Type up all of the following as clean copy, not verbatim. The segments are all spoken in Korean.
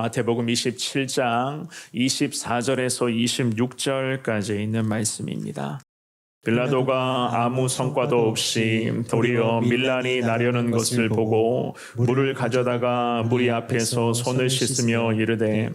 마태복음 27장 24절에서 26절까지 있는 말씀입니다. 빌라도가 아무 성과도 없이 도리어 밀란이 나려는 것을 보고 물을 가져다가 무리 앞에서 손을 씻으며 이르되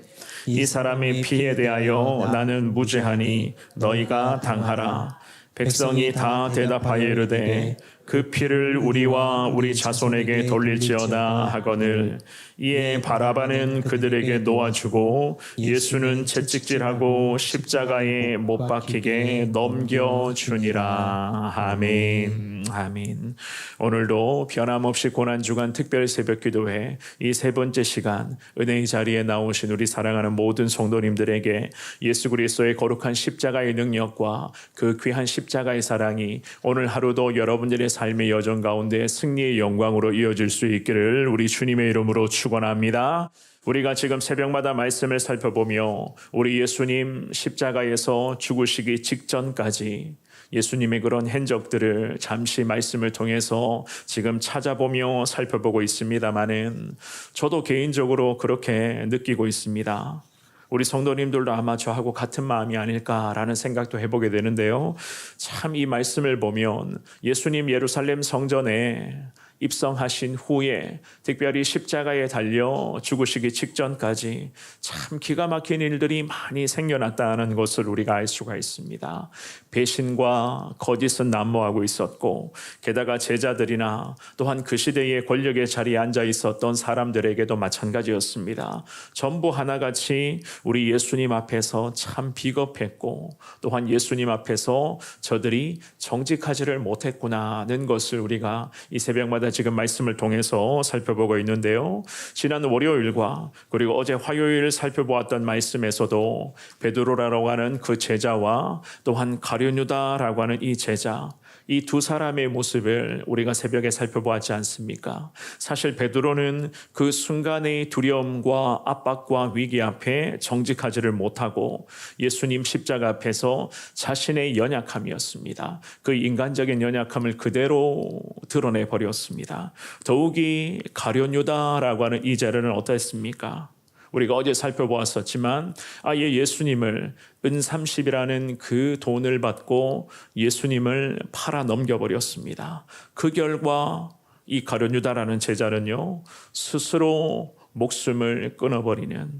이 사람의 피에 대하여 나는 무죄하니 너희가 당하라. 백성이 다 대답하여 이르되 그 피를 우리와 우리 자손에게 돌릴지어다 하거늘 이에 바라바는 그들에게 놓아주고 예수는 채찍질하고 십자가에 못 박히게 넘겨주니라. 아멘. 아멘. 오늘도 변함없이 고난주간 특별 새벽기도회 이 세 번째 시간 은혜의 자리에 나오신 우리 사랑하는 모든 성도님들에게 예수 그리스도의 거룩한 십자가의 능력과 그 귀한 십자가의 사랑이 오늘 하루도 여러분들의 삶의 여정 가운데 승리의 영광으로 이어질 수 있기를 우리 주님의 이름으로 축원합니다. 우리가 지금 새벽마다 말씀을 살펴보며 우리 예수님 십자가에서 죽으시기 직전까지 예수님의 그런 행적들을 잠시 말씀을 통해서 지금 찾아보며 살펴보고 있습니다마는 저도 개인적으로 그렇게 느끼고 있습니다. 우리 성도님들도 아마 저하고 같은 마음이 아닐까라는 생각도 해보게 되는데요. 참 이 말씀을 보면 예수님 예루살렘 성전에 입성하신 후에 특별히 십자가에 달려 죽으시기 직전까지 참 기가 막힌 일들이 많이 생겨났다는 것을 우리가 알 수가 있습니다. 배신과 거짓은 난무하고 있었고 게다가 제자들이나 또한 그 시대의 권력의 자리에 앉아 있었던 사람들에게도 마찬가지였습니다. 전부 하나같이 우리 예수님 앞에서 참 비겁했고 또한 예수님 앞에서 저들이 정직하지를 못했구나는 것을 우리가 이 새벽마다 지금 말씀을 통해서 살펴보고 있는데요. 지난 월요일과 그리고 어제 화요일 살펴보았던 말씀에서도 베드로라고 하는 그 제자와 또한 가룟유다라고 하는 이 제자, 이 두 사람의 모습을 우리가 새벽에 살펴보았지 않습니까? 사실 베드로는 그 순간의 두려움과 압박과 위기 앞에 정직하지를 못하고 예수님 십자가 앞에서 자신의 연약함이었습니다. 그 인간적인 연약함을 그대로 드러내 버렸습니다. 더욱이 가룟유다라고 하는 이 자는 어땠습니까? 우리가 어제 살펴보았었지만 아예 예수님을 은30이라는 그 돈을 받고 예수님을 팔아 넘겨버렸습니다. 그 결과 이 가룟유다라는 제자는요 스스로 목숨을 끊어버리는,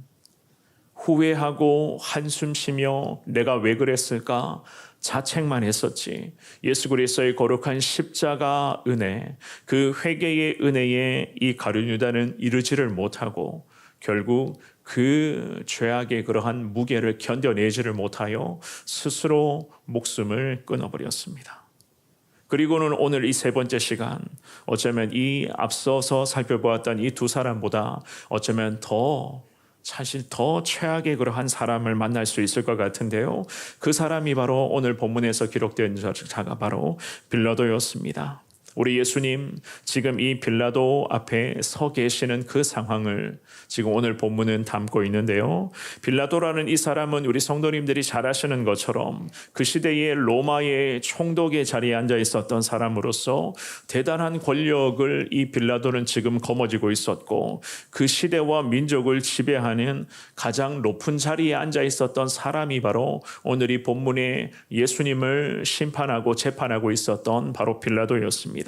후회하고 한숨 쉬며 내가 왜 그랬을까 자책만 했었지 예수 그리스도의 거룩한 십자가 은혜, 그 회개의 은혜에 이 가룟유다는 이르지를 못하고 결국 그 죄악의 그러한 무게를 견뎌내지를 못하여 스스로 목숨을 끊어버렸습니다. 그리고는 오늘 이 세 번째 시간, 어쩌면 이 앞서서 살펴보았던 이 두 사람보다 어쩌면 사실 더 최악의 그러한 사람을 만날 수 있을 것 같은데요. 그 사람이 바로 오늘 본문에서 기록된 자가 바로 빌라도였습니다. 우리 예수님 지금 이 빌라도 앞에 서 계시는 그 상황을 지금 오늘 본문은 담고 있는데요. 빌라도라는 이 사람은 우리 성도님들이 잘 아시는 것처럼 그 시대의 로마의 총독의 자리에 앉아 있었던 사람으로서 대단한 권력을 이 빌라도는 지금 거머쥐고 있었고 그 시대와 민족을 지배하는 가장 높은 자리에 앉아 있었던 사람이 바로 오늘 이 본문에 예수님을 심판하고 재판하고 있었던 바로 빌라도였습니다.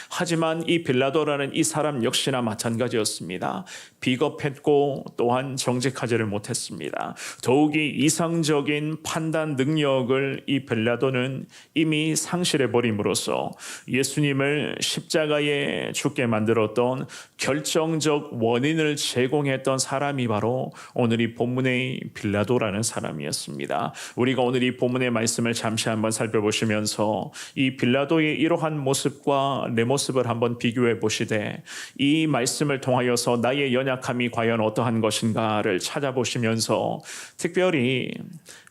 하지만 이 빌라도라는 이 사람 역시나 마찬가지였습니다. 비겁했고 또한 정직하지를 못했습니다. 더욱이 이상적인 판단 능력을 이 빌라도는 이미 상실해버림으로써 예수님을 십자가에 죽게 만들었던 결정적 원인을 제공했던 사람이 바로 오늘 이 본문의 빌라도라는 사람이었습니다. 우리가 오늘 이 본문의 말씀을 잠시 한번 살펴보시면서 이 빌라도의 이러한 모습과 내 모습을 한번 비교해 보시되 이 말씀을 통하여서 나의 연약함이 과연 어떠한 것인가를 찾아보시면서 특별히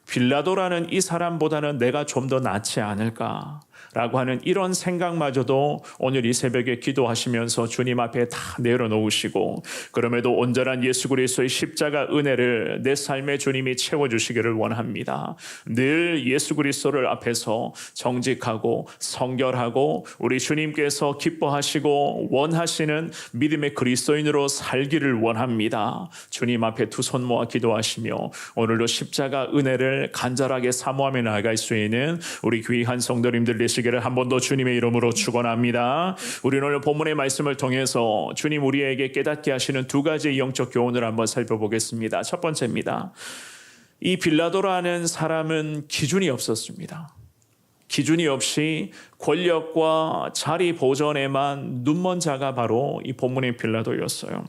빌라도라는 이 사람보다는 내가 좀 더 낫지 않을까, 라고 하는 이런 생각마저도 오늘 이 새벽에 기도하시면서 주님 앞에 다 내려놓으시고, 그럼에도 온전한 예수 그리스도의 십자가 은혜를 내 삶에 주님이 채워주시기를 원합니다. 늘 예수 그리스도를 앞에서 정직하고 성결하고 우리 주님께서 기뻐하시고 원하시는 믿음의 그리스도인으로 살기를 원합니다. 주님 앞에 두 손 모아 기도하시며 오늘도 십자가 은혜를 간절하게 사모하며 나아갈 수 있는 우리 귀한 성도님들 되시기를 한 번 더 주님의 이름으로 축원합니다. 우리는 오늘 본문의 말씀을 통해서 주님 우리에게 깨닫게 하시는 두 가지의 영적 교훈을 한번 살펴보겠습니다. 첫 번째입니다. 이 빌라도라는 사람은 기준이 없었습니다. 기준이 없이 권력과 자리 보전에만 눈먼 자가 바로 이 본문의 빌라도였어요.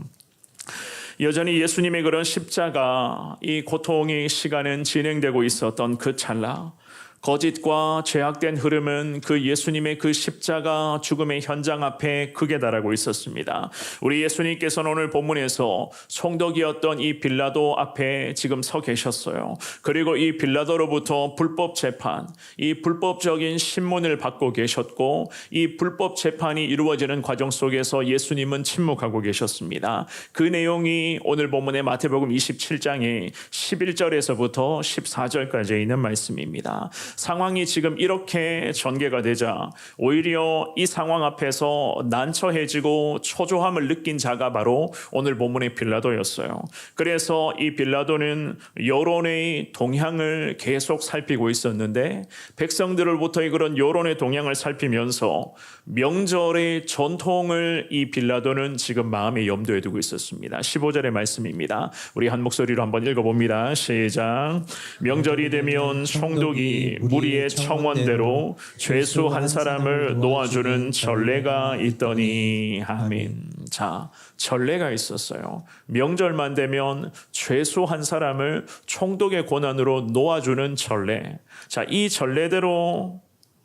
여전히 예수님의 그런 십자가, 이 고통의 시간은 진행되고 있었던 그 찰나, 거짓과 죄악된 흐름은 그 예수님의 그 십자가 죽음의 현장 앞에 극에 달하고 있었습니다. 우리 예수님께서는 오늘 본문에서 총독이었던 이 빌라도 앞에 지금 서 계셨어요. 그리고 이 빌라도로부터 불법 재판, 이 불법적인 신문을 받고 계셨고, 이 불법 재판이 이루어지는 과정 속에서 예수님은 침묵하고 계셨습니다. 그 내용이 오늘 본문의 마태복음 27장의 11절에서부터 14절까지 있는 말씀입니다. 상황이 지금 이렇게 전개가 되자 오히려 이 상황 앞에서 난처해지고 초조함을 느낀 자가 바로 오늘 본문의 빌라도였어요. 그래서 이 빌라도는 여론의 동향을 계속 살피고 있었는데, 백성들로부터의 그런 여론의 동향을 살피면서 명절의 전통을 이 빌라도는 지금 마음에 염두에 두고 있었습니다. 15절의 말씀입니다. 우리 한 목소리로 한번 읽어봅니다. 시작. 명절이 되면 총독이 무리의 청원대로 죄수 한 사람을 놓아주는 전례가 있더니. 아멘. 자, 전례가 있었어요. 명절만 되면 죄수 한 사람을 총독의 권한으로 놓아주는 전례. 자, 이 전례대로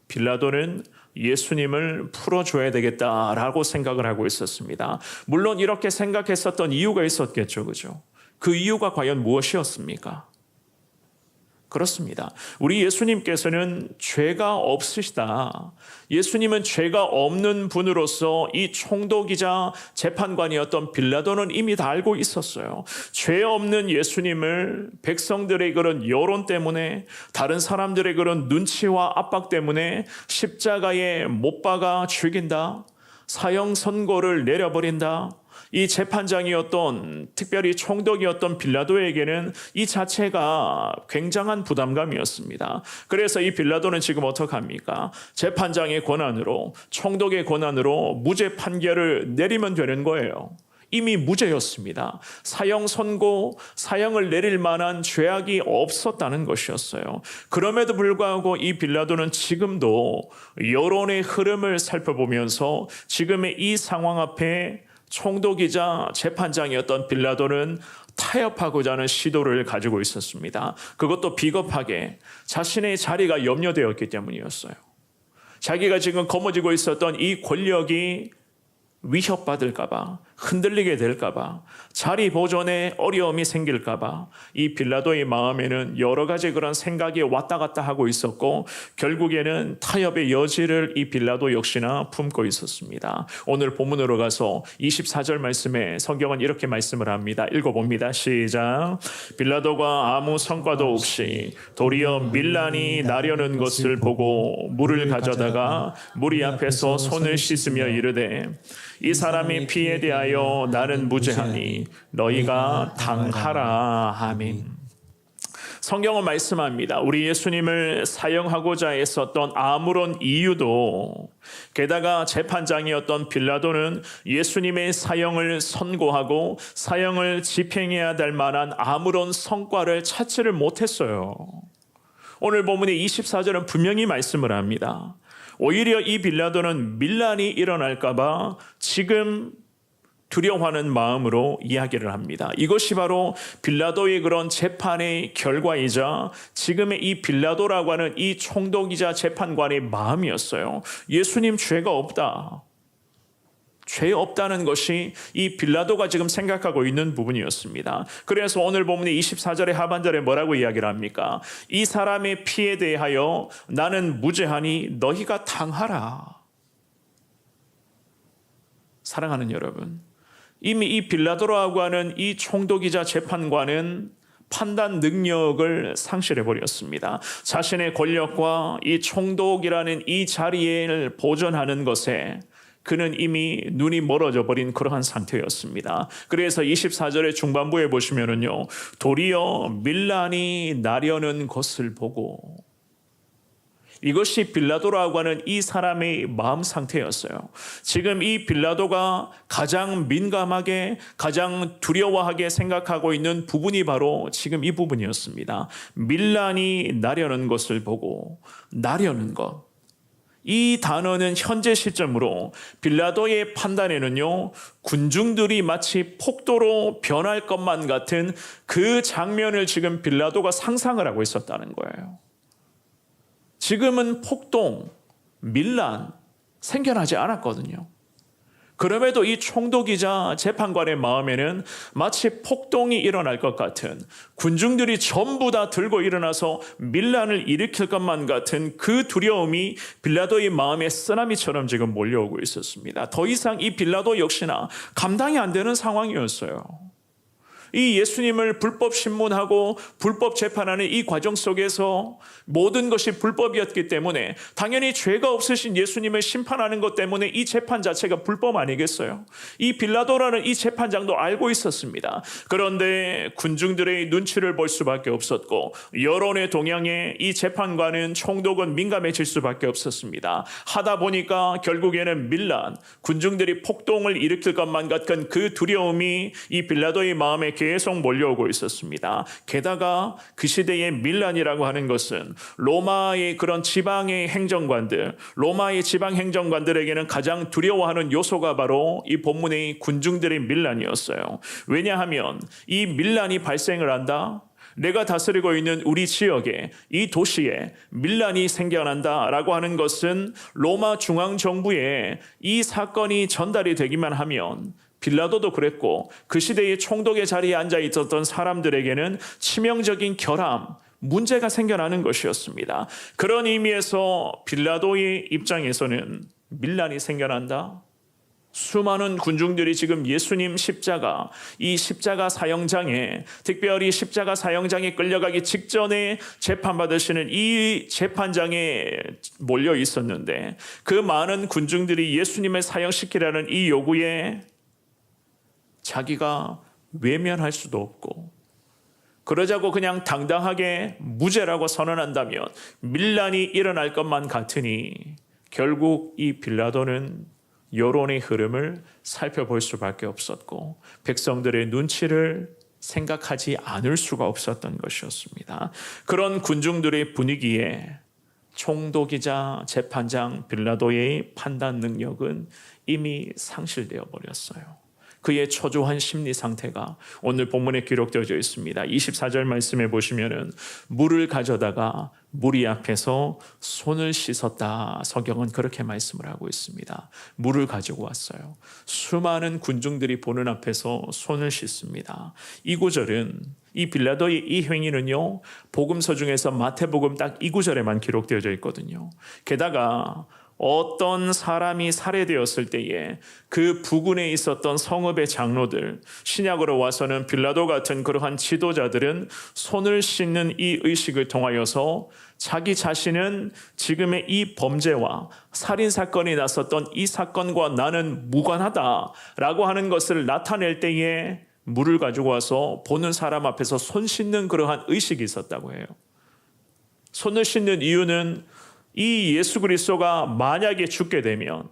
빌라도는 예수님을 풀어줘야 되겠다라고 생각을 하고 있었습니다. 물론 이렇게 생각했었던 이유가 있었겠죠, 그죠? 그 이유가 과연 무엇이었습니까? 그렇습니다. 우리 예수님께서는 죄가 없으시다. 예수님은 죄가 없는 분으로서 이 총독이자 재판관이었던 빌라도는 이미 다 알고 있었어요. 죄 없는 예수님을 백성들의 그런 여론 때문에, 다른 사람들의 그런 눈치와 압박 때문에 십자가에 못 박아 죽인다, 사형 선고를 내려버린다, 이 재판장이었던, 특별히 총독이었던 빌라도에게는 이 자체가 굉장한 부담감이었습니다. 그래서 이 빌라도는 지금 어떡합니까? 재판장의 권한으로, 총독의 권한으로 무죄 판결을 내리면 되는 거예요. 이미 무죄였습니다. 사형 선고, 사형을 내릴 만한 죄악이 없었다는 것이었어요. 그럼에도 불구하고 이 빌라도는 지금도 여론의 흐름을 살펴보면서 지금의 이 상황 앞에 총독이자 재판장이었던 빌라도는 타협하고자 하는 시도를 가지고 있었습니다. 그것도 비겁하게 자신의 자리가 염려되었기 때문이었어요. 자기가 지금 거머쥐고 있었던 이 권력이 위협받을까봐, 흔들리게 될까봐, 자리 보존에 어려움이 생길까봐 이 빌라도의 마음에는 여러 가지 그런 생각이 왔다 갔다 하고 있었고, 결국에는 타협의 여지를 이 빌라도 역시나 품고 있었습니다. 오늘 본문으로 가서 24절 말씀에 성경은 이렇게 말씀을 합니다. 읽어봅니다. 시작. 빌라도가 아무 성과도 없이 도리어 밀란이 나려는 것을 보고 물을 가져다가 무리 앞에서 손을 씻으며 이르되, 이 사람의 피에 대하여 나는 무죄하니 너희가 당하라. 아멘. 성경은 말씀합니다. 우리 예수님을 사형하고자 했었던 아무런 이유도, 게다가 재판장이었던 빌라도는 예수님의 사형을 선고하고 사형을 집행해야 될 만한 아무런 성과를 찾지를 못했어요. 오늘 본문의 24절은 분명히 말씀을 합니다. 오히려 이 빌라도는 밀란이 일어날까봐 지금 두려워하는 마음으로 이야기를 합니다. 이것이 바로 빌라도의 그런 재판의 결과이자 지금의 이 빌라도라고 하는 이 총독이자 재판관의 마음이었어요. 예수님 죄가 없다. 죄 없다는 것이 이 빌라도가 지금 생각하고 있는 부분이었습니다. 그래서 오늘 본문의 24절의 하반절에 뭐라고 이야기를 합니까? 이 사람의 피에 대하여 나는 무죄하니 너희가 당하라. 사랑하는 여러분, 이미 이 빌라도라고 하는 이 총독이자 재판관은 판단 능력을 상실해 버렸습니다. 자신의 권력과 이 총독이라는 이 자리를 보존하는 것에 그는 이미 눈이 멀어져 버린 그러한 상태였습니다. 그래서 24절의 중반부에 보시면은요, 도리어 밀란이 나려는 것을 보고, 이것이 빌라도라고 하는 이 사람의 마음 상태였어요. 지금 이 빌라도가 가장 민감하게, 가장 두려워하게 생각하고 있는 부분이 바로 지금 이 부분이었습니다. 밀란이 나려는 것을 보고, 나려는 것. 이 단어는 현재 시점으로 빌라도의 판단에는요, 군중들이 마치 폭도로 변할 것만 같은 그 장면을 지금 빌라도가 상상을 하고 있었다는 거예요. 지금은 폭동, 밀란 생겨나지 않았거든요. 그럼에도 이 총독이자 재판관의 마음에는 마치 폭동이 일어날 것 같은, 군중들이 전부 다 들고 일어나서 밀란을 일으킬 것만 같은 그 두려움이 빌라도의 마음에 쓰나미처럼 지금 몰려오고 있었습니다. 더 이상 이 빌라도 역시나 감당이 안 되는 상황이었어요. 이 예수님을 불법 신문하고 불법 재판하는 이 과정 속에서 모든 것이 불법이었기 때문에 당연히 죄가 없으신 예수님을 심판하는 것 때문에 이 재판 자체가 불법 아니겠어요? 이 빌라도라는 이 재판장도 알고 있었습니다. 그런데 군중들의 눈치를 볼 수밖에 없었고, 여론의 동향에 이 재판관은, 총독은 민감해질 수밖에 없었습니다. 하다 보니까 결국에는 밀란, 군중들이 폭동을 일으킬 것만 같은 그 두려움이 이 빌라도의 마음에 계속 몰려오고 있었습니다. 게다가 그 시대의 밀란이라고 하는 것은 로마의 그런 지방의 행정관들, 로마의 지방 행정관들에게는 가장 두려워하는 요소가 바로 이 본문의 군중들의 밀란이었어요. 왜냐하면 이 밀란이 발생을 한다, 내가 다스리고 있는 우리 지역에, 이 도시에 밀란이 생겨난다라고 하는 것은 로마 중앙정부에 이 사건이 전달이 되기만 하면, 빌라도도 그랬고 그 시대의 총독의 자리에 앉아 있었던 사람들에게는 치명적인 결함, 문제가 생겨나는 것이었습니다. 그런 의미에서 빌라도의 입장에서는 밀란이 생겨난다, 수많은 군중들이 지금 예수님 십자가, 이 십자가 사형장에, 특별히 십자가 사형장에 끌려가기 직전에 재판받으시는 이 재판장에 몰려 있었는데, 그 많은 군중들이 예수님을 사형시키라는 이 요구에 자기가 외면할 수도 없고, 그러자고 그냥 당당하게 무죄라고 선언한다면 밀란이 일어날 것만 같으니 결국 이 빌라도는 여론의 흐름을 살펴볼 수밖에 없었고, 백성들의 눈치를 생각하지 않을 수가 없었던 것이었습니다. 그런 군중들의 분위기에 총독이자 재판장 빌라도의 판단 능력은 이미 상실되어 버렸어요. 그의 초조한 심리 상태가 오늘 본문에 기록되어져 있습니다. 24절 말씀에 보시면은 물을 가져다가 무리 앞에서 손을 씻었다. 성경은 그렇게 말씀을 하고 있습니다. 물을 가지고 왔어요. 수많은 군중들이 보는 앞에서 손을 씻습니다. 이 구절은, 이 빌라도의 이 행위는요, 복음서 중에서 마태복음 딱 이 구절에만 기록되어져 있거든요. 게다가 어떤 사람이 살해되었을 때에 그 부근에 있었던 성읍의 장로들, 신약으로 와서는 빌라도 같은 그러한 지도자들은 손을 씻는 이 의식을 통하여서 자기 자신은 지금의 이 범죄와 살인사건이 났었던 이 사건과 나는 무관하다라고 하는 것을 나타낼 때에 물을 가지고 와서 보는 사람 앞에서 손 씻는 그러한 의식이 있었다고 해요. 손을 씻는 이유는 이 예수 그리스도가 만약에 죽게 되면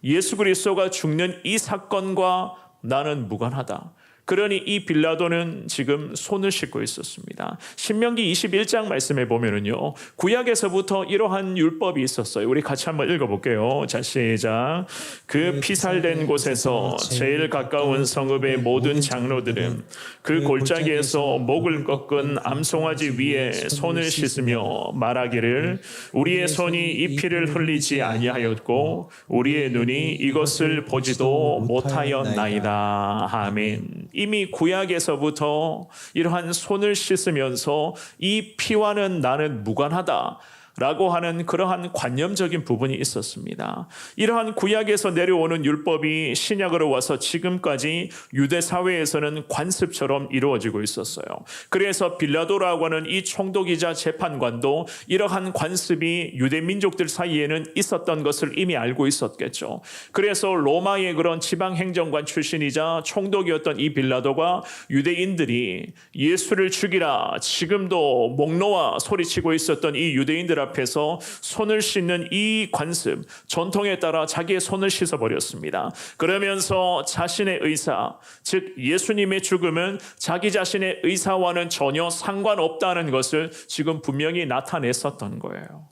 예수 그리스도가 죽는 이 사건과 나는 무관하다. 그러니 이 빌라도는 지금 손을 씻고 있었습니다. 신명기 21장 말씀에 보면은요, 구약에서부터 이러한 율법이 있었어요. 우리 같이 한번 읽어볼게요. 자, 시작. 그 피살된 곳에서 제일 가까운 성읍의 모든 장로들은 그 골짜기에서 목을 꺾은 암송아지 위에 손을 씻으며 말하기를 우리의 손이 이 피를 흘리지 아니하였고 우리의 눈이 이것을 보지도 못하였나이다. 아멘. 이미 구약에서부터 이러한 손을 씻으면서 이 피와는 나는 무관하다 라고 하는 그러한 관념적인 부분이 있었습니다. 이러한 구약에서 내려오는 율법이 신약으로 와서 지금까지 유대 사회에서는 관습처럼 이루어지고 있었어요. 그래서 빌라도라고 하는 이 총독이자 재판관도 이러한 관습이 유대 민족들 사이에는 있었던 것을 이미 알고 있었겠죠. 그래서 로마의 그런 지방행정관 출신이자 총독이었던 이 빌라도가 유대인들이 예수를 죽이라 지금도 목 놓아 소리치고 있었던 이 유대인들 앞에서 손을 씻는 이 관습, 전통에 따라 자기의 손을 씻어버렸습니다. 그러면서 자신의 의사, 즉 예수님의 죽음은 자기 자신의 의사와는 전혀 상관없다는 것을 지금 분명히 나타냈었던 거예요.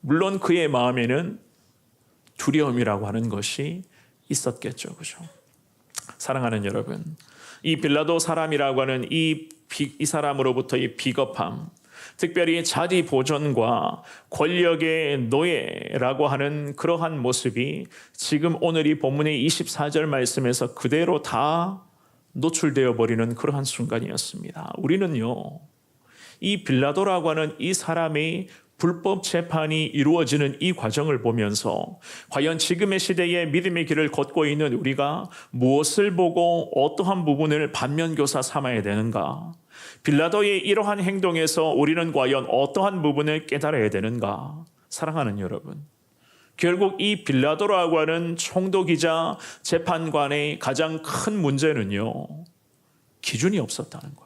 물론 그의 마음에는 두려움이라고 하는 것이 있었겠죠. 그죠? 사랑하는 여러분, 이 빌라도 사람이라고 하는 이 사람으로부터의 비겁함, 특별히 자기 보존과 권력의 노예라고 하는 그러한 모습이 지금 오늘 이 본문의 24절 말씀에서 그대로 다 노출되어 버리는 그러한 순간이었습니다. 우리는요, 이 빌라도라고 하는 이 사람의 불법 재판이 이루어지는 이 과정을 보면서 과연 지금의 시대에 믿음의 길을 걷고 있는 우리가 무엇을 보고 어떠한 부분을 반면교사 삼아야 되는가? 빌라도의 이러한 행동에서 우리는 과연 어떠한 부분을 깨달아야 되는가? 사랑하는 여러분, 결국 이 빌라도라고 하는 총독이자 재판관의 가장 큰 문제는요, 기준이 없었다는 거예요.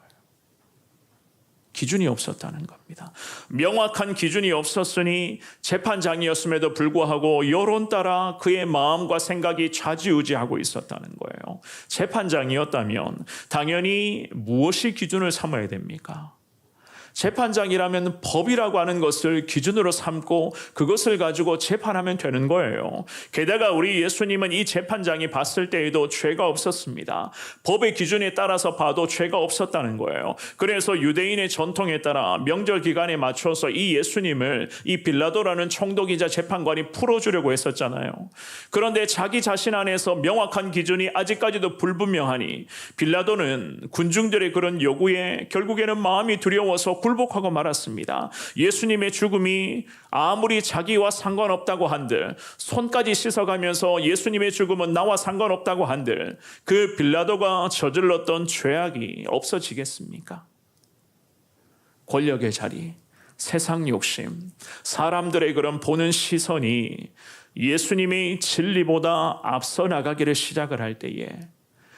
기준이 없었다는 겁니다. 명확한 기준이 없었으니 재판장이었음에도 불구하고 여론 따라 그의 마음과 생각이 좌지우지하고 있었다는 거예요. 재판장이었다면 당연히 무엇이 기준을 삼아야 됩니까? 재판장이라면 법이라고 하는 것을 기준으로 삼고 그것을 가지고 재판하면 되는 거예요. 게다가 우리 예수님은 이 재판장이 봤을 때에도 죄가 없었습니다. 법의 기준에 따라서 봐도 죄가 없었다는 거예요. 그래서 유대인의 전통에 따라 명절 기간에 맞춰서 이 예수님을 이 빌라도라는 총독이자 재판관이 풀어주려고 했었잖아요. 그런데 자기 자신 안에서 명확한 기준이 아직까지도 불분명하니 빌라도는 군중들의 그런 요구에 결국에는 마음이 두려워서 굴복하고 말았습니다. 예수님의 죽음이 아무리 자기와 상관없다고 한들, 손까지 씻어가면서 예수님의 죽음은 나와 상관없다고 한들 그 빌라도가 저질렀던 죄악이 없어지겠습니까? 권력의 자리, 세상 욕심, 사람들의 그런 보는 시선이 예수님의 진리보다 앞서 나가기를 시작을 할 때에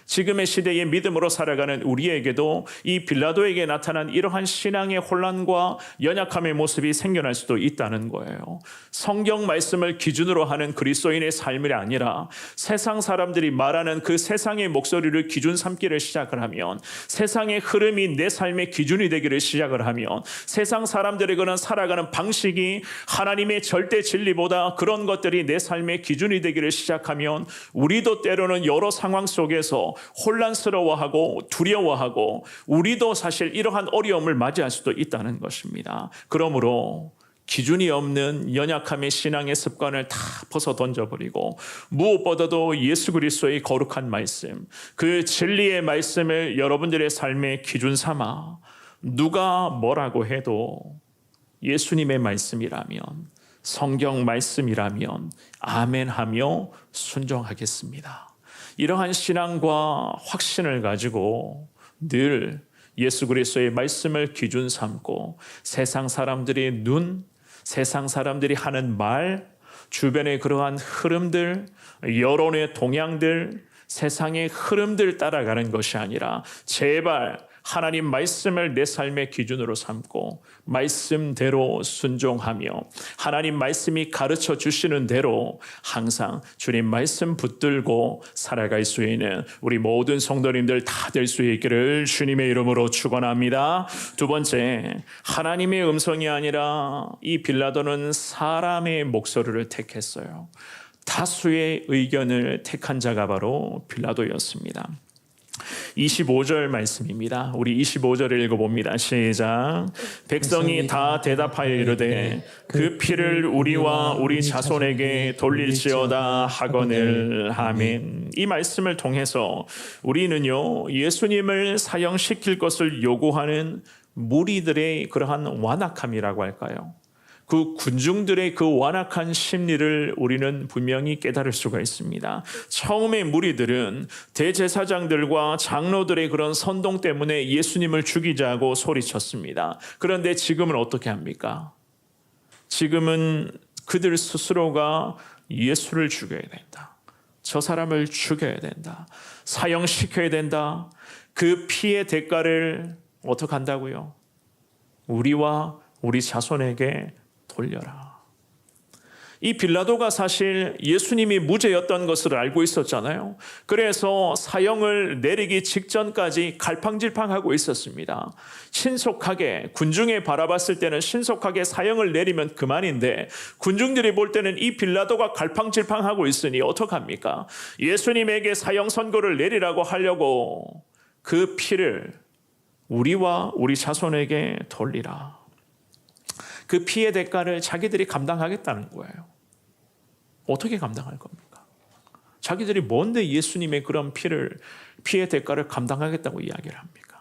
지금의 시대의 믿음으로 살아가는 우리에게도 이 빌라도에게 나타난 이러한 신앙의 혼란과 연약함의 모습이 생겨날 수도 있다는 거예요. 성경 말씀을 기준으로 하는 그리스도인의 삶이 아니라 세상 사람들이 말하는 그 세상의 목소리를 기준 삼기를 시작을 하면, 세상의 흐름이 내 삶의 기준이 되기를 시작을 하면, 세상 사람들의 그런 살아가는 방식이 하나님의 절대 진리보다 그런 것들이 내 삶의 기준이 되기를 시작하면 우리도 때로는 여러 상황 속에서 혼란스러워하고 두려워하고 우리도 사실 이러한 어려움을 맞이할 수도 있다는 것입니다. 그러므로 기준이 없는 연약함의 신앙의 습관을 다 벗어 던져버리고 무엇보다도 예수 그리스도의 거룩한 말씀, 그 진리의 말씀을 여러분들의 삶의 기준 삼아 누가 뭐라고 해도 예수님의 말씀이라면, 성경 말씀이라면 아멘하며 순종하겠습니다. 이러한 신앙과 확신을 가지고 늘 예수 그리스도의 말씀을 기준 삼고 세상 사람들의 눈, 세상 사람들이 하는 말, 주변의 그러한 흐름들, 여론의 동향들, 세상의 흐름들 따라가는 것이 아니라 제발 하나님 말씀을 내 삶의 기준으로 삼고 말씀대로 순종하며 하나님 말씀이 가르쳐 주시는 대로 항상 주님 말씀 붙들고 살아갈 수 있는 우리 모든 성도님들 다 될 수 있기를 주님의 이름으로 축원합니다. 두 번째, 하나님의 음성이 아니라 이 빌라도는 사람의 목소리를 택했어요. 다수의 의견을 택한 자가 바로 빌라도였습니다. 25절 말씀입니다. 우리 25절을 읽어봅니다. 시작. 백성이 다 대답하여 이르되 그 피를 우리와 우리 자손에게 돌릴지어다 하거늘. 아멘. 이 말씀을 통해서 우리는요, 예수님을 사형시킬 것을 요구하는 무리들의 그러한 완악함이라고 할까요? 그 군중들의 그 완악한 심리를 우리는 분명히 깨달을 수가 있습니다. 처음에 무리들은 대제사장들과 장로들의 그런 선동 때문에 예수님을 죽이자고 소리쳤습니다. 그런데 지금은 어떻게 합니까? 지금은 그들 스스로가 예수를 죽여야 된다. 저 사람을 죽여야 된다. 사형시켜야 된다. 그 피의 대가를 어떻게 한다고요? 우리와 우리 자손에게 돌려라. 이 빌라도가 사실 예수님이 무죄였던 것을 알고 있었잖아요. 그래서 사형을 내리기 직전까지 갈팡질팡하고 있었습니다. 신속하게, 군중에 바라봤을 때는 신속하게 사형을 내리면 그만인데 군중들이 볼 때는 이 빌라도가 갈팡질팡하고 있으니 어떡합니까? 예수님에게 사형 선고를 내리라고 하려고 그 피를 우리와 우리 자손에게 돌리라. 그 피의 대가를 자기들이 감당하겠다는 거예요. 어떻게 감당할 겁니까? 자기들이 뭔데 예수님의 그런 피의 대가를 감당하겠다고 이야기를 합니까?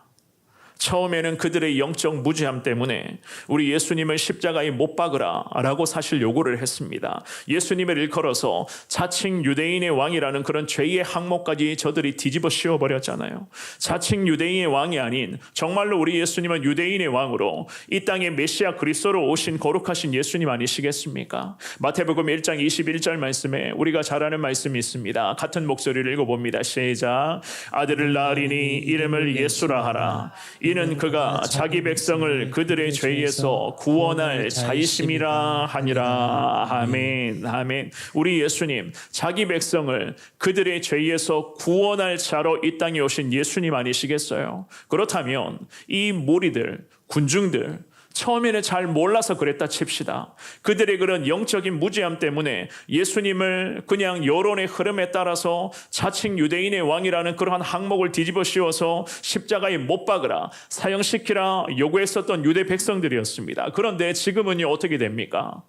처음에는 그들의 영적 무지함 때문에 우리 예수님을 십자가에 못 박으라 라고 사실 요구를 했습니다. 예수님을 일컬어서 자칭 유대인의 왕이라는 그런 죄의 항목까지 저들이 뒤집어 씌워버렸잖아요. 자칭 유대인의 왕이 아닌 정말로 우리 예수님은 유대인의 왕으로 이 땅에 메시아 그리스도로 오신 거룩하신 예수님 아니시겠습니까? 마태복음 1장 21절 말씀에 우리가 잘 아는 말씀이 있습니다. 같은 목소리를 읽어봅니다. 시작. 아들을 낳으리니 이름을 예수라 하라. 이는 그가 자기 백성을 그들의 죄에서 구원할 자이심이라 하니라. 아멘. 아멘. 우리 예수님, 자기 백성을 그들의 죄에서 구원할 자로 이 땅에 오신 예수님 아니시겠어요? 그렇다면 이 무리들, 군중들, 처음에는 잘 몰라서 그랬다 칩시다. 그들의 그런 영적인 무지함 때문에 예수님을 그냥 여론의 흐름에 따라서 자칭 유대인의 왕이라는 그러한 항목을 뒤집어 씌워서 십자가에 못 박으라, 사형시키라 요구했었던 유대 백성들이었습니다. 그런데 지금은요, 어떻게 됩니까?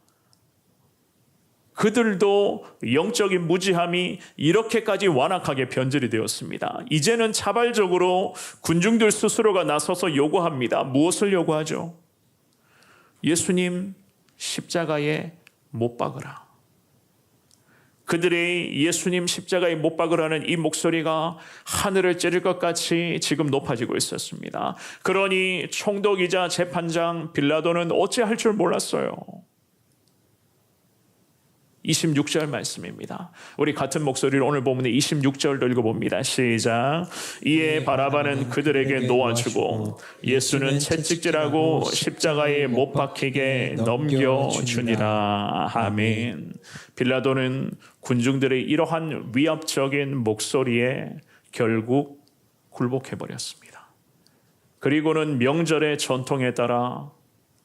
그들도 영적인 무지함이 이렇게까지 완악하게 변질이 되었습니다. 이제는 자발적으로 군중들 스스로가 나서서 요구합니다. 무엇을 요구하죠? 예수님 십자가에 못 박으라. 그들의 예수님 십자가에 못 박으라는 이 목소리가 하늘을 찌를 것 같이 지금 높아지고 있었습니다. 그러니 총독이자 재판장 빌라도는 어찌할 줄 몰랐어요. 26절 말씀입니다. 우리 같은 목소리를 오늘 본문의 26절도 읽어봅니다. 시작. 이에 바라바는 그들에게 놓아주고 예수는 채찍질하고 십자가에 못 박히게 넘겨주니라. 아멘. 빌라도는 군중들의 이러한 위압적인 목소리에 결국 굴복해버렸습니다. 그리고는 명절의 전통에 따라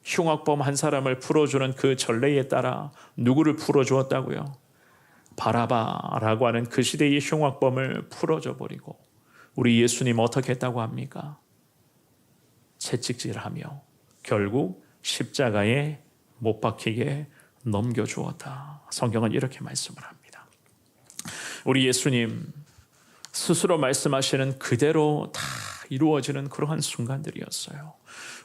흉악범 한 사람을 풀어주는 그 전례에 따라 누구를 풀어주었다고요? 바라바라고 하는 그 시대의 흉악범을 풀어줘 버리고 우리 예수님 어떻게 했다고 합니까? 채찍질하며 결국 십자가에 못 박히게 넘겨주었다. 성경은 이렇게 말씀을 합니다. 우리 예수님 스스로 말씀하시는 그대로 다 이루어지는 그러한 순간들이었어요.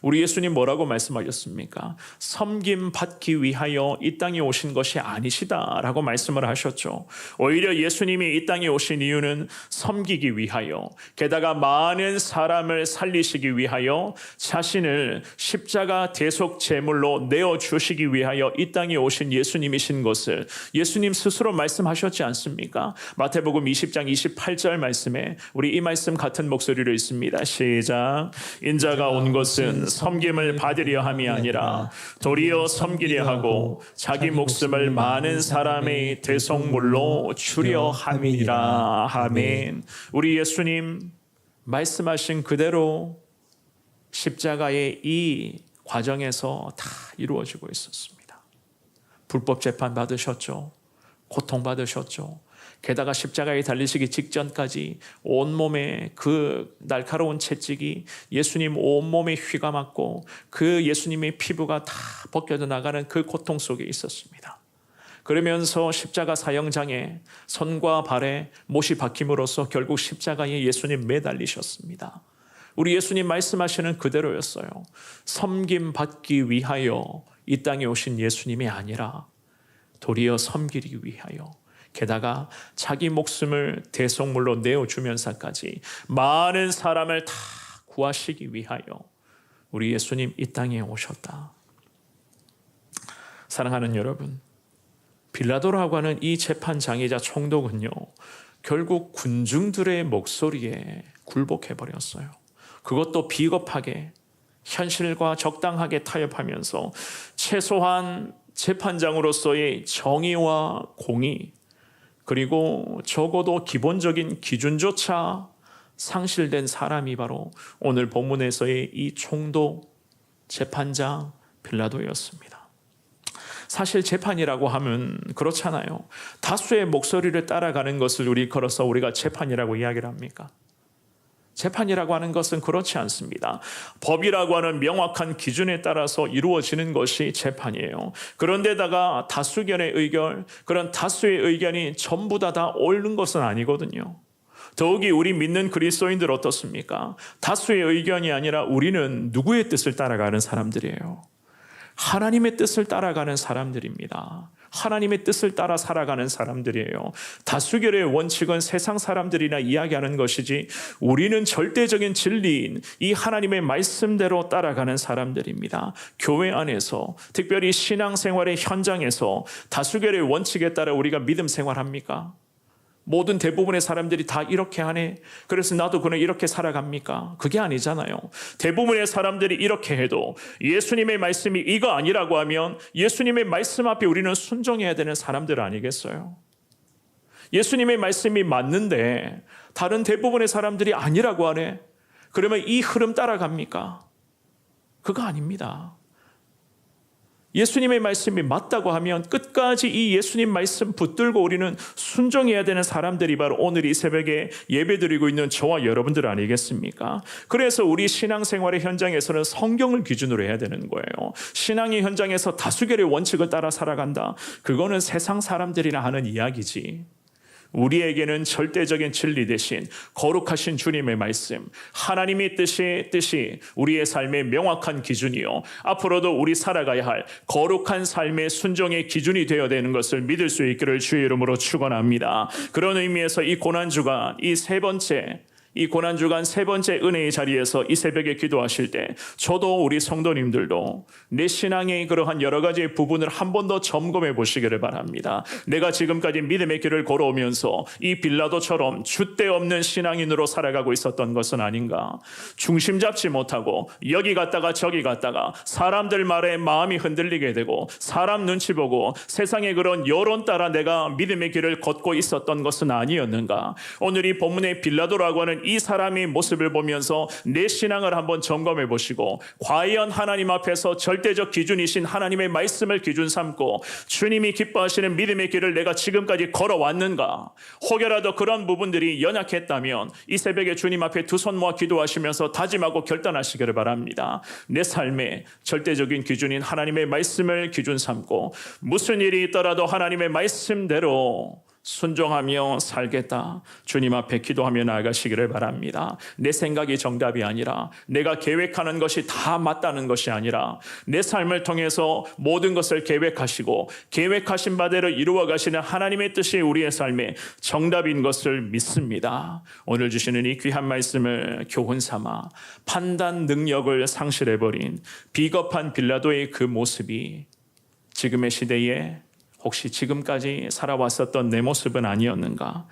우리 예수님 뭐라고 말씀하셨습니까? 섬김 받기 위하여 이 땅에 오신 것이 아니시다라고 말씀을 하셨죠. 오히려 예수님이 이 땅에 오신 이유는 섬기기 위하여, 게다가 많은 사람을 살리시기 위하여 자신을 십자가 대속 제물로 내어주시기 위하여 이 땅에 오신 예수님이신 것을 예수님 스스로 말씀하셨지 않습니까? 마태복음 20장 28절 말씀에 우리 이 말씀 같은 목소리로 읽습니다. 시작. 인자가 온 것은 섬김을 받으려 함이 아니라 도리어 섬기려 하고 자기 목숨을 많은 사람의 대속물로 주려 함이니라. 아멘. 우리 예수님 말씀하신 그대로 십자가의 이 과정에서 다 이루어지고 있었습니다. 불법 재판 받으셨죠. 고통 받으셨죠. 게다가 십자가에 달리시기 직전까지 온몸에 그 날카로운 채찍이 예수님 온몸에 휘가 맞고 그 예수님의 피부가 다 벗겨져 나가는 그 고통 속에 있었습니다. 그러면서 십자가 사형장에 손과 발에 못이 박힘으로써 결국 십자가에 예수님 매달리셨습니다. 우리 예수님 말씀하시는 그대로였어요. 섬김 받기 위하여 이 땅에 오신 예수님이 아니라 도리어 섬기기 위하여, 게다가 자기 목숨을 대속물로 내어주면서까지 많은 사람을 다 구하시기 위하여 우리 예수님 이 땅에 오셨다. 사랑하는 여러분, 빌라도라고 하는 이 재판장이자 총독은요, 결국 군중들의 목소리에 굴복해버렸어요. 그것도 비겁하게, 현실과 적당하게 타협하면서 최소한 재판장으로서의 정의와 공의, 그리고 적어도 기본적인 기준조차 상실된 사람이 바로 오늘 본문에서의 이 총독 재판장 빌라도였습니다. 사실 재판이라고 하면 그렇잖아요. 다수의 목소리를 따라가는 것을 우리가 재판이라고 이야기를 합니까? 재판이라고 하는 것은 그렇지 않습니다. 법이라고 하는 명확한 기준에 따라서 이루어지는 것이 재판이에요. 그런데다가 다수견의 의견, 그런 다수의 의견이 전부 다 옳은 것은 아니거든요. 더욱이 우리 믿는 그리스도인들 어떻습니까? 다수의 의견이 아니라 우리는 누구의 뜻을 따라가는 사람들이에요? 하나님의 뜻을 따라가는 사람들입니다. 하나님의 뜻을 따라 살아가는 사람들이에요. 다수결의 원칙은 세상 사람들이나 이야기하는 것이지 우리는 절대적인 진리인 이 하나님의 말씀대로 따라가는 사람들입니다. 교회 안에서, 특별히 신앙생활의 현장에서 다수결의 원칙에 따라 우리가 믿음 생활합니까? 모든 대부분의 사람들이 다 이렇게 하네, 그래서 나도 그냥 이렇게 살아갑니까? 그게 아니잖아요. 대부분의 사람들이 이렇게 해도 예수님의 말씀이 이거 아니라고 하면 예수님의 말씀 앞에 우리는 순종해야 되는 사람들 아니겠어요? 예수님의 말씀이 맞는데 다른 대부분의 사람들이 아니라고 하네, 그러면 이 흐름 따라갑니까? 그거 아닙니다. 예수님의 말씀이 맞다고 하면 끝까지 이 예수님 말씀 붙들고 우리는 순종해야 되는 사람들이 바로 오늘 이 새벽에 예배드리고 있는 저와 여러분들 아니겠습니까? 그래서 우리 신앙생활의 현장에서는 성경을 기준으로 해야 되는 거예요. 신앙의 현장에서 다수결의 원칙을 따라 살아간다, 그거는 세상 사람들이나 하는 이야기지. 우리에게는 절대적인 진리 대신 거룩하신 주님의 말씀, 하나님의 뜻이 우리의 삶의 명확한 기준이요, 앞으로도 우리 살아가야 할 거룩한 삶의 순종의 기준이 되어야 되는 것을 믿을 수 있기를 주의 이름으로 축원합니다. 그런 의미에서 이 고난주간, 이 고난주간 세 번째 은혜의 자리에서 이 새벽에 기도하실 때 저도 우리 성도님들도 내 신앙의 그러한 여러 가지 부분을 한 번 더 점검해 보시기를 바랍니다. 내가 지금까지 믿음의 길을 걸어오면서 이 빌라도처럼 줏대 없는 신앙인으로 살아가고 있었던 것은 아닌가? 중심 잡지 못하고 여기 갔다가 저기 갔다가 사람들 말에 마음이 흔들리게 되고 사람 눈치 보고 세상의 그런 여론 따라 내가 믿음의 길을 걷고 있었던 것은 아니었는가? 오늘 이 본문의 빌라도라고 하는 이 사람의 모습을 보면서 내 신앙을 한번 점검해 보시고 과연 하나님 앞에서 절대적 기준이신 하나님의 말씀을 기준 삼고 주님이 기뻐하시는 믿음의 길을 내가 지금까지 걸어왔는가? 혹여라도 그런 부분들이 연약했다면 이 새벽에 주님 앞에 두 손 모아 기도하시면서 다짐하고 결단하시기를 바랍니다. 내 삶의 절대적인 기준인 하나님의 말씀을 기준 삼고 무슨 일이 있더라도 하나님의 말씀대로 순종하며 살겠다. 주님 앞에 기도하며 나아가시기를 바랍니다. 내 생각이 정답이 아니라, 내가 계획하는 것이 다 맞다는 것이 아니라, 내 삶을 통해서 모든 것을 계획하시고 계획하신 바대로 이루어 가시는 하나님의 뜻이 우리의 삶에 정답인 것을 믿습니다. 오늘 주시는 이 귀한 말씀을 교훈 삼아 판단 능력을 상실해버린 비겁한 빌라도의 그 모습이 지금의 시대에 혹시 지금까지 살아왔었던 내 모습은 아니었는가?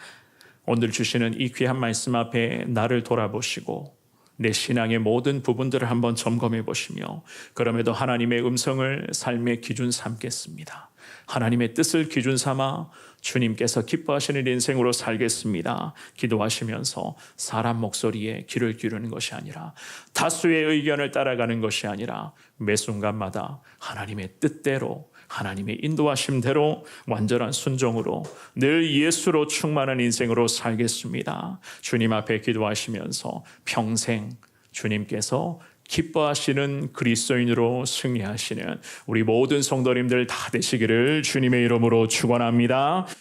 오늘 주시는 이 귀한 말씀 앞에 나를 돌아보시고 내 신앙의 모든 부분들을 한번 점검해 보시며, 그럼에도 하나님의 음성을 삶의 기준 삼겠습니다. 하나님의 뜻을 기준 삼아 주님께서 기뻐하시는 인생으로 살겠습니다. 기도하시면서 사람 목소리에 귀를 기울이는 것이 아니라, 다수의 의견을 따라가는 것이 아니라, 매 순간마다 하나님의 뜻대로, 하나님의 인도하심대로 완전한 순종으로 늘 예수로 충만한 인생으로 살겠습니다. 주님 앞에 기도하시면서 평생 주님께서 기뻐하시는 그리스도인으로 승리하시는 우리 모든 성도님들 다 되시기를 주님의 이름으로 축원합니다.